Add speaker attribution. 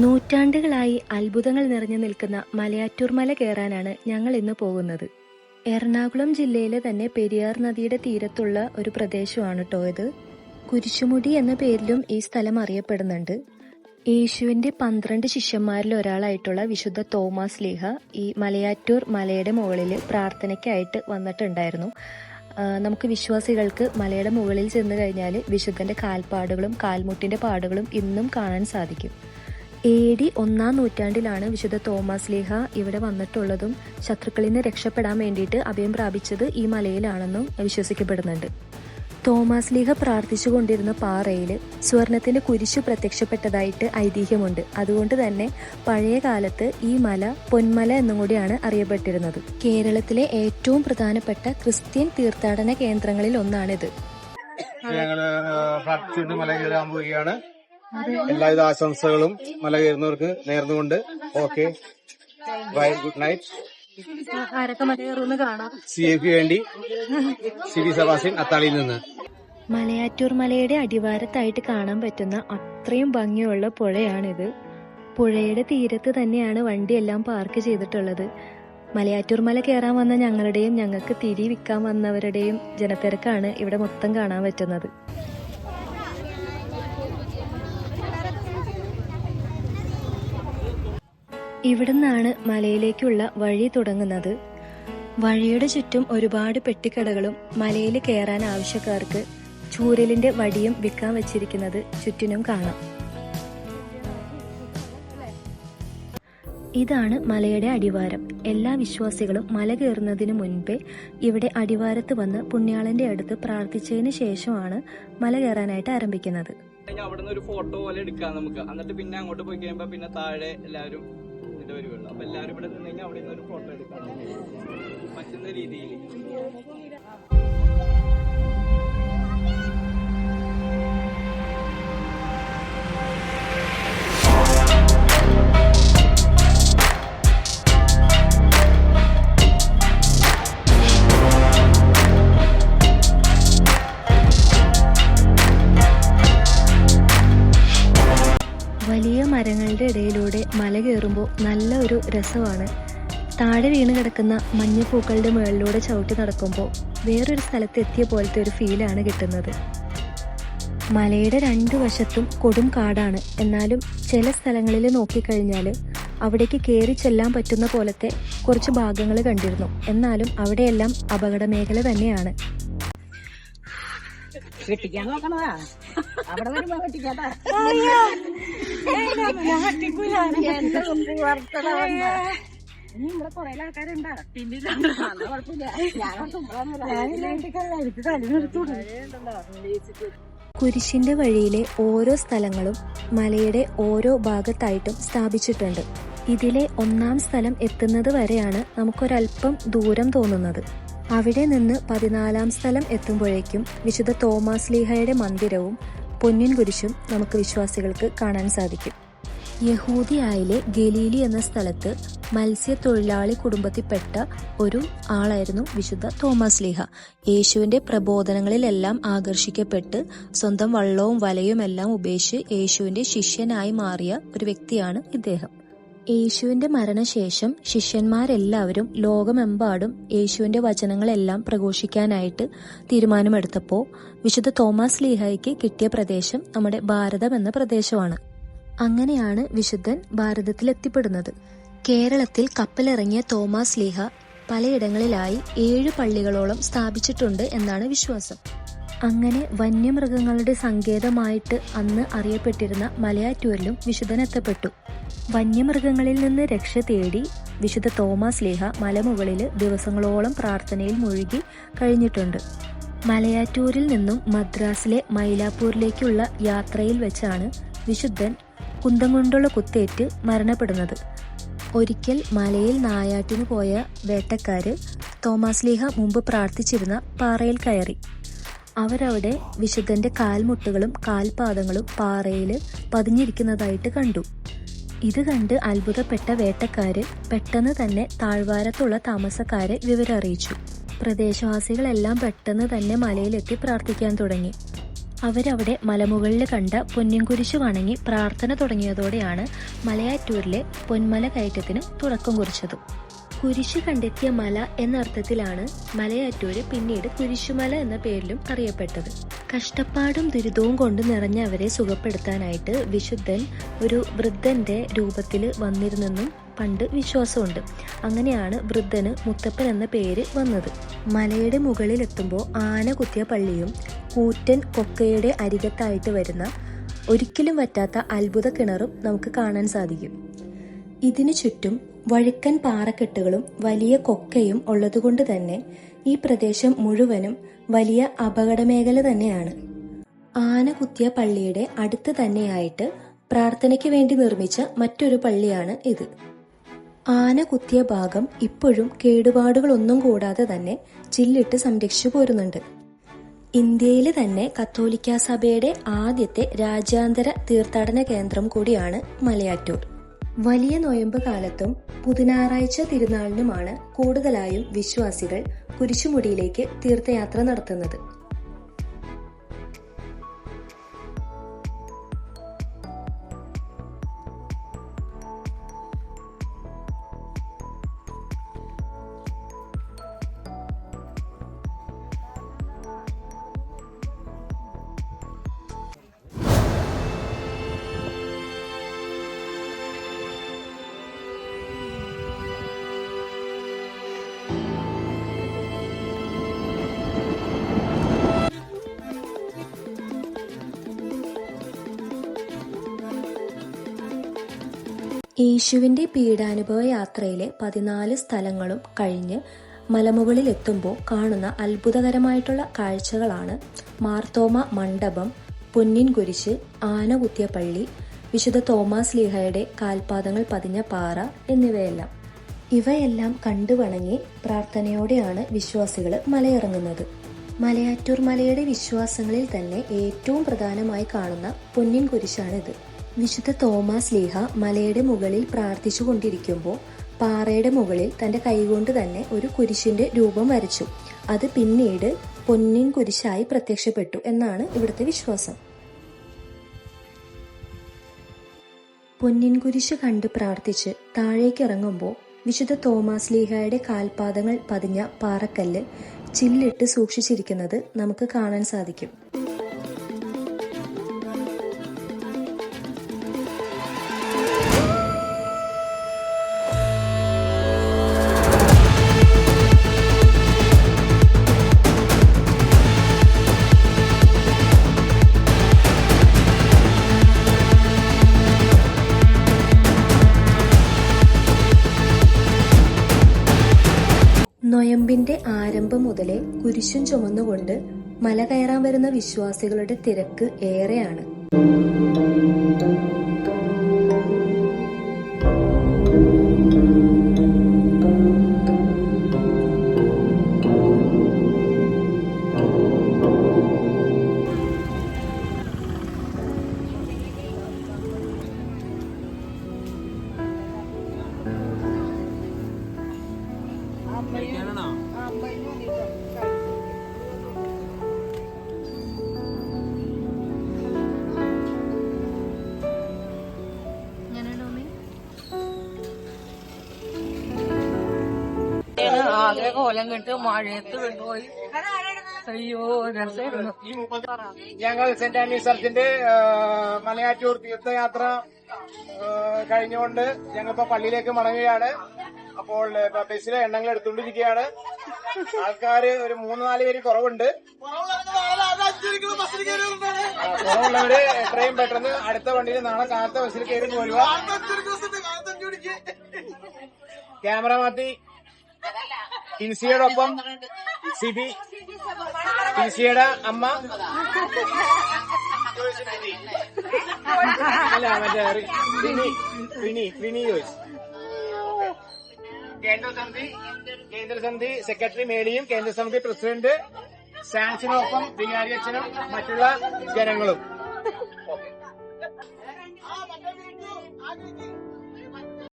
Speaker 1: നൂറ്റാണ്ടുകളായി അത്ഭുതങ്ങൾ നിറഞ്ഞു നിൽക്കുന്ന മലയാറ്റൂർ മല കയറാനാണ് ഞങ്ങൾ ഇന്ന് പോകുന്നത്. എറണാകുളം ജില്ലയിലെ തന്നെ പെരിയാർ നദിയുടെ തീരത്തുള്ള ഒരു പ്രദേശമാണ് കേട്ടോ ഇത്. കുരിശുമുടി എന്ന പേരിലും ഈ സ്ഥലം അറിയപ്പെടുന്നുണ്ട്. യേശുവിന്റെ 12 ശിഷ്യന്മാരിൽ ഒരാളായിട്ടുള്ള വിശുദ്ധ തോമാസ് ലീഹ ഈ മലയാറ്റൂർ മലയുടെ മുകളിൽ പ്രാർത്ഥനയ്ക്കായിട്ട് വന്നിട്ടുണ്ടായിരുന്നു. നമുക്ക് വിശ്വാസികൾക്ക് മലയുടെ മുകളിൽ ചെന്ന് കഴിഞ്ഞാൽ വിശുദ്ധന്റെ കാൽപ്പാടുകളും കാൽമുട്ടിന്റെ പാടുകളും ഇന്നും കാണാൻ സാധിക്കും. AD 1-ാം നൂറ്റാണ്ടിലാണ് വിശുദ്ധ തോമാസ് ലീഹ ഇവിടെ വന്നിട്ടുള്ളതും ശത്രുക്കളിൽ നിന്ന് രക്ഷപ്പെടാൻ വേണ്ടിയിട്ട് അഭയം പ്രാപിച്ചത് ഈ മലയിലാണെന്നും വിശ്വസിക്കപ്പെടുന്നുണ്ട്. തോമാസ് ലീഹ പ്രാർത്ഥിച്ചു കൊണ്ടിരുന്ന പാറയിൽ സ്വർണത്തിന്റെ കുരിശു പ്രത്യക്ഷപ്പെട്ടതായിട്ട് ഐതിഹ്യമുണ്ട്. അതുകൊണ്ട് തന്നെ പഴയ കാലത്ത് ഈ മല പൊന്മല എന്നും കൂടിയാണ് അറിയപ്പെട്ടിരുന്നത്. കേരളത്തിലെ ഏറ്റവും പ്രധാനപ്പെട്ട ക്രിസ്ത്യൻ തീർത്ഥാടന കേന്ദ്രങ്ങളിൽ ഒന്നാണിത്.
Speaker 2: എല്ലാവിധ ആശംസകളും മല കയറുന്നവർക്ക് നേർന്നുകൊണ്ട് okay bye, good night. CF വേണ്ടി CD സബാസിൻ അത്താളിയിൽ നിന്ന്.
Speaker 1: മലയാറ്റൂർ മലയുടെ അടിവാരത്തായിട്ട് കാണാൻ പറ്റുന്ന അത്രയും ഭംഗിയുള്ള പുഴയാണിത്. പുഴയുടെ തീരത്ത് തന്നെയാണ് വണ്ടിയെല്ലാം പാർക്ക് ചെയ്തിട്ടുള്ളത്. മലയാറ്റൂർ മല കയറാൻ വന്ന ഞങ്ങളുടെയും ഞങ്ങൾക്ക് തിരി വിൽക്കാൻ വന്നവരുടെയും ജനത്തിരക്കാണ് ഇവിടെ മൊത്തം കാണാൻ പറ്റുന്നത്. ഇവിടുന്നാണ് മലയിലേക്കുള്ള വഴി തുടങ്ങുന്നത്. വഴിയുടെ ചുറ്റും ഒരുപാട് പെട്ടിക്കടകളും മലയിൽ കയറാൻ ആവശ്യക്കാർക്ക് ചൂരലിന്റെ വടിയും വിൽക്കാൻ വെച്ചിരിക്കുന്നത് ചുറ്റിനും കാണാം. ഇതാണ് മലയുടെ അടിവാരം. എല്ലാ വിശ്വാസികളും മല കയറുന്നതിന് മുൻപേ ഇവിടെ അടിവാരത്ത് വന്ന് പുണ്യാളന്റെ അടുത്ത് പ്രാർത്ഥിച്ചതിന് ശേഷമാണ് മല കയറാനായിട്ട് ആരംഭിക്കുന്നത്.
Speaker 3: അവിടുന്ന് ഒരു ഫോട്ടോ പോലെ എടുക്കാം നമുക്ക്. എന്നിട്ട് പിന്നെ അങ്ങോട്ട് പോയി കഴിയുമ്പോ പിന്നെ താഴെ എല്ലാവരും വരുള്ളൂ. അപ്പൊ എല്ലാവരും ഇവിടെ നിന്ന് കഴിഞ്ഞാൽ അവിടെ നിന്ന് ഒരു ഫോട്ടോ എടുക്കാം പറ്റുന്ന രീതിയിൽ.
Speaker 1: വലിയ മരങ്ങളുടെ ഇടയിലൂടെ മല കയറുമ്പോൾ നല്ല ഒരു രസമാണ്. താഴെ വീണ് കിടക്കുന്ന മഞ്ഞപ്പൂക്കളുടെ മുകളിലൂടെ ചവിട്ടി നടക്കുമ്പോൾ വേറൊരു സ്ഥലത്ത് എത്തിയ പോലത്തെ ഒരു ഫീലാണ് കിട്ടുന്നത്. മലയുടെ 2 വശത്തും കൊടും കാടാണ്. എന്നാലും ചില സ്ഥലങ്ങളിൽ നോക്കിക്കഴിഞ്ഞാൽ അവിടേക്ക് കയറി ചെല്ലാൻ പറ്റുന്ന പോലത്തെ കുറച്ച് ഭാഗങ്ങൾ കണ്ടിരുന്നു. എന്നാലും അവിടെയെല്ലാം അപകട മേഖല തന്നെയാണ്.
Speaker 4: വെട്ടിക്കാൻ നോക്കണതാ, അവിടെ വരുമ്പോ വെട്ടിക്കാതാ. ഇവിടെ കൊറേ ആൾക്കാരുണ്ടാ
Speaker 1: കുരിശിന്റെ വഴിയിലെ ഓരോ സ്ഥലങ്ങളും മലയുടെ ഓരോ ഭാഗത്തായിട്ടും സ്ഥാപിച്ചിട്ടുണ്ട്. ഇതിലെ 1-ാം സ്ഥലം എത്തുന്നത് വരെയാണ് നമുക്കൊരൽപ്പം ദൂരം തോന്നുന്നത്. അവിടെ നിന്ന് 14-ാം സ്ഥലം എത്തുമ്പോഴേക്കും വിശുദ്ധ തോമാസ് ലീഹയുടെ മന്ദിരവും പൊന്നിൻ കുരിശും നമുക്ക് വിശ്വാസികൾക്ക് കാണാൻ സാധിക്കും. യഹൂദിയായിലെ ഗലീലി എന്ന സ്ഥലത്ത് മത്സ്യത്തൊഴിലാളി കുടുംബത്തിൽപ്പെട്ട ഒരു ആളായിരുന്നു വിശുദ്ധ തോമാസ് ലീഹ. യേശുവിന്റെ പ്രബോധനങ്ങളിലെല്ലാം ആകർഷിക്കപ്പെട്ട് സ്വന്തം വള്ളവും വലയും എല്ലാം ഉപേക്ഷിച്ച് യേശുവിന്റെ ശിഷ്യനായി മാറിയ ഒരു വ്യക്തിയാണ് ഇദ്ദേഹം. യേശുവിന്റെ മരണശേഷം ശിഷ്യന്മാരെല്ലാവരും ലോകമെമ്പാടും യേശുവിന്റെ വചനങ്ങളെല്ലാം പ്രഘോഷിക്കാനായിട്ട് തീരുമാനമെടുത്തപ്പോൾ വിശുദ്ധ തോമാസ് ലീഹയ്ക്ക് കിട്ടിയ പ്രദേശം നമ്മുടെ ഭാരതം എന്ന പ്രദേശമാണ്. അങ്ങനെയാണ് വിശുദ്ധൻ ഭാരതത്തിലെത്തിപ്പെടുന്നത്. കേരളത്തിൽ കപ്പലിറങ്ങിയ തോമാസ് ലീഹ പലയിടങ്ങളിലായി 7 പള്ളികളോളം സ്ഥാപിച്ചിട്ടുണ്ട് എന്നാണ് വിശ്വാസം. അങ്ങനെ വന്യമൃഗങ്ങളുടെ സങ്കേതമായിട്ട് അന്ന് അറിയപ്പെട്ടിരുന്ന മലയാറ്റൂരിലും വിശുദ്ധൻ എത്തപ്പെട്ടു. വന്യമൃഗങ്ങളിൽ നിന്ന് രക്ഷ തേടി വിശുദ്ധ തോമാസ് ലീഹ മലമുകളിൽ ദിവസങ്ങളോളം പ്രാർത്ഥനയിൽ മുഴുകി കഴിഞ്ഞിട്ടുണ്ട്. മലയാറ്റൂരിൽ നിന്നും മദ്രാസിലെ മൈലാപ്പൂരിലേക്കുള്ള യാത്രയിൽ വെച്ചാണ് വിശുദ്ധൻ കുന്തം കൊണ്ടുള്ള കുത്തേറ്റ് മരണപ്പെടുന്നത്. ഒരിക്കൽ മലയിൽ നായാട്ടിന് പോയ വേട്ടക്കാര് തോമാസ് ലീഹ മുമ്പ് പ്രാർത്ഥിച്ചിരുന്ന പാറയിൽ കയറി. അവരവിടെ വിശുദ്ധന്റെ കാൽമുട്ടുകളും കാൽപാദങ്ങളും പാറയിൽ പതിഞ്ഞിരിക്കുന്നതായിട്ട് കണ്ടു. ഇത് കണ്ട് അത്ഭുതപ്പെട്ട വേട്ടക്കാര് പെട്ടെന്ന് തന്നെ താഴ്വാരത്തുള്ള താമസക്കാരെ വിവരം അറിയിച്ചു. പ്രദേശവാസികളെല്ലാം പെട്ടെന്ന് തന്നെ മലയിലെത്തി പ്രാർത്ഥിക്കാൻ തുടങ്ങി. അവരവിടെ മലമുകളിൽ കണ്ട പൊന്നിൻകുരിശ് വണങ്ങി പ്രാർത്ഥന തുടങ്ങിയതോടെയാണ് മലയാറ്റൂരിലെ പൊന്മല കയറ്റത്തിന് തുടക്കം കുറിച്ചത്. കുരിശ് കണ്ടെത്തിയ മല എന്ന അർത്ഥത്തിലാണ് മലയാറ്റൂര് പിന്നീട് കുരിശുമല എന്ന പേരിലും അറിയപ്പെട്ടത്. കഷ്ടപ്പാടും ദുരിതവും കൊണ്ട് നിറഞ്ഞ അവരെ സുഖപ്പെടുത്താനായിട്ട് വിശുദ്ധൻ ഒരു വൃദ്ധന്റെ രൂപത്തിൽ വന്നിരുന്നെന്നും പണ്ട് വിശ്വാസമുണ്ട്. അങ്ങനെയാണ് വൃദ്ധന് മുത്തപ്പൻ എന്ന പേര് വന്നത്. മലയുടെ മുകളിലെത്തുമ്പോൾ ആന കുത്തിയ പള്ളിയും കൂറ്റൻ കൊക്കയുടെ അരികത്തായിട്ട് വരുന്ന ഒരിക്കലും വറ്റാത്ത അത്ഭുത കിണറും നമുക്ക് കാണാൻ സാധിക്കും. ഇതിനു ചുറ്റും വഴുക്കൻ പാറക്കെട്ടുകളും വലിയ കൊക്കയും ഉള്ളതുകൊണ്ട് തന്നെ ഈ പ്രദേശം മുഴുവനും വലിയ അപകടമേഖല തന്നെയാണ്. ആന കുത്തിയ പള്ളിയുടെ അടുത്ത് തന്നെയായിട്ട് പ്രാർത്ഥനയ്ക്ക് വേണ്ടി നിർമ്മിച്ച മറ്റൊരു പള്ളിയാണ് ഇത്. ആന കുത്തിയ ഭാഗം ഇപ്പോഴും കേടുപാടുകളൊന്നും കൂടാതെ തന്നെ ചില്ലിട്ട് സംരക്ഷിച്ചു പോരുന്നുണ്ട്. ഇന്ത്യയിലെ തന്നെ കത്തോലിക്കാ സഭയുടെ ആദ്യത്തെ രാജ്യാന്തര തീർത്ഥാടന കേന്ദ്രം കൂടിയാണ് മലയാറ്റൂർ. വലിയ നൊയമ്പ് കാലത്തും പുതുഞാറാഴ്ച തിരുനാളിനുമാണ് കൂടുതലായും വിശ്വാസികൾ കുരിശുമുടിയിലേക്ക് തീർത്ഥയാത്ര നടത്തുന്നത്. യേശുവിന്റെ പീഡാനുഭവ യാത്രയിലെ 14 സ്ഥലങ്ങളും കഴിഞ്ഞ് മലമുകളിലെത്തുമ്പോൾ കാണുന്ന അത്ഭുതകരമായിട്ടുള്ള കാഴ്ചകളാണ് മാർത്തോമ മണ്ഡപം, പൊന്നിൻ കുരിശ്, ആന കുത്തിയ പള്ളി, വിശുദ്ധ തോമാസ് ലീഹയുടെ കാൽപാദങ്ങൾ പതിഞ്ഞ പാറ എന്നിവയെല്ലാം. ഇവയെല്ലാം കണ്ടു വണങ്ങി പ്രാർത്ഥനയോടെയാണ് വിശ്വാസികൾ മലയിറങ്ങുന്നത്. മലയാറ്റൂർ മലയുടെ വിശ്വാസങ്ങളിൽ തന്നെ ഏറ്റവും പ്രധാനമായി കാണുന്ന പൊന്നിൻ കുരിശാണിത്. വിശുദ്ധ തോമാസ് ലീഹ മലയുടെ മുകളിൽ പ്രാർത്ഥിച്ചു കൊണ്ടിരിക്കുമ്പോൾ പാറയുടെ മുകളിൽ തന്റെ കൈകൊണ്ട് തന്നെ ഒരു കുരിശിന്റെ രൂപം വരച്ചു. അത് പിന്നീട് പൊന്നിൻ കുരിശായി പ്രത്യക്ഷപ്പെട്ടു എന്നാണ് ഇവിടുത്തെ വിശ്വാസം. പൊന്നിൻ കുരിശ് കണ്ട് പ്രാർത്ഥിച്ച് താഴേക്ക് ഇറങ്ങുമ്പോൾ വിശുദ്ധ തോമാസ് ലീഹയുടെ കാൽപാദങ്ങൾ പതിഞ്ഞ പാറക്കല്ല് ചില്ലിട്ട് സൂക്ഷിച്ചിരിക്കുന്നത് നമുക്ക് കാണാൻ സാധിക്കും. നൊയമ്പിന്റെ ആരംഭം മുതലേ കുരിശും ചുമന്നുകൊണ്ട് മല കയറാൻ വരുന്ന വിശ്വാസികളുടെ തിരക്ക് ഏറെയാണ്.
Speaker 4: ആകെ കോലം കെട്ട് മഴയത്ത് കൊണ്ടുപോയി. അയ്യോ രസമായിരുന്നു.
Speaker 2: ഞങ്ങൾ സെന്റ് ആന്റണീസ് ചർച്ചിന്റെ മലയാറ്റൂർ തീർത്ഥയാത്ര കഴിഞ്ഞുകൊണ്ട് ഞങ്ങളിപ്പോ പള്ളിയിലേക്ക് മടങ്ങുകയാണ്. അപ്പോൾ ബസ്സിലെ എണ്ണങ്ങൾ എടുത്തുകൊണ്ടിരിക്കുകയാണ്. ആൾക്കാര് ഒരു 3-4 പേര് കുറവുണ്ട്. കുറവുള്ളവര് എത്രയും പെട്ടെന്ന് അടുത്ത വണ്ടിയിൽ നാളെ കാലത്തെ ബസ്സിൽ കയറി പോരുക. ക്യാമറ മാറ്റി ടിൻസിയോടൊപ്പം സിബി, ടിൻസിയുടെ അമ്മ, അല്ല മറ്റേ റിനി ജോയ്സ്, കേന്ദ്രസമിതി സെക്രട്ടറി മേലിയും കേന്ദ്രസമിതി പ്രസിഡന്റ് സാൻസിനൊപ്പം വികാരി അച്ഛനും മറ്റുള്ള ജനങ്ങളും.